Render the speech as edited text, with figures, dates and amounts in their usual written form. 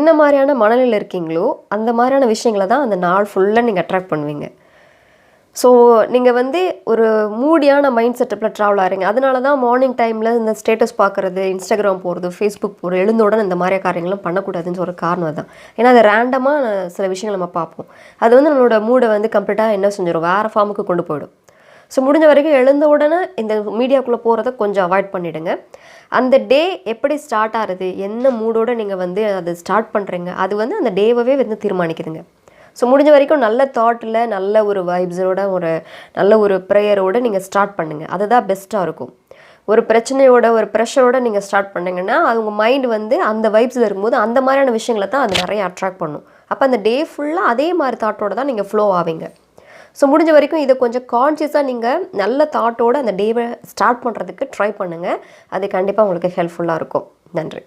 என்ன மாதிரியான மனநிலையில் இருக்கீங்களோ அந்த மாதிரியான விஷயங்களை தான் அந்த நாள் ஃபுல்லாக நீங்கள் அட்ராக்ட் பண்ணுவீங்க. ஸோ நீங்கள் வந்து ஒரு மூடியான மைண்ட் செட்டப்பில் ட்ராவல் ஆகிறீங்க. அதனால தான் மார்னிங் டைமில் இந்த ஸ்டேட்டஸ் பார்க்குறது, இன்ஸ்டாகிராம் போகிறது, ஃபேஸ்புக் போகிறது, எழுந்தவுடன் இந்த மாதிரியான காரியங்களும் பண்ணக்கூடாதுன்னு ஒரு காரணம் தான். ஏன்னா அது ரேண்டமாக சில விஷயங்கள் நம்ம பார்ப்போம். அது வந்து நம்மளோட மூடை வந்து கம்ப்ளீட்டாக என்ன செஞ்சிடும், வேறு ஃபார்முக்கு கொண்டு போயிடும். ஸோ முடிஞ்ச வரைக்கும் எழுந்த உடனே இந்த மீடியாக்குள்ளே போகிறத கொஞ்சம் அவாய்ட் பண்ணிவிடுங்க. அந்த டே எப்படி ஸ்டார்ட் ஆகுது, என்ன மூடோடு நீங்கள் வந்து அதை ஸ்டார்ட் பண்ணுறீங்க, அது வந்து அந்த டேவே வந்து தீர்மானிக்குதுங்க. ஸோ முடிஞ்ச வரைக்கும் நல்ல தாட்டில், நல்ல ஒரு வைப்ஸோட, ஒரு நல்ல ஒரு ப்ரேயரோடு நீங்கள் ஸ்டார்ட் பண்ணுங்கள். அதுதான் பெஸ்ட்டாக இருக்கும். ஒரு பிரச்சனையோட, ஒரு ப்ரெஷரோட நீங்கள் ஸ்டார்ட் பண்ணிங்கன்னா அது உங்கள் மைண்டு வந்து அந்த வைப்ஸில் இருக்கும்போது அந்த மாதிரியான விஷயங்களை தான் அது நிறைய அட்ராக்ட் பண்ணும். அப்போ அந்த டே ஃபுல்லாக அதே மாதிரி தாட்டோடு தான் நீங்கள் ஃப்ளோ ஆவீங்க. ஸோ முடிஞ்ச வரைக்கும் இதை கொஞ்சம் கான்ஷியஸாக நீங்கள் நல்ல தாட்டோடு அந்த டேவை ஸ்டார்ட் பண்ணுறதுக்கு ட்ரை பண்ணுங்கள். அது கண்டிப்பாக உங்களுக்கு ஹெல்ப்ஃபுல்லாக இருக்கும். நன்றி.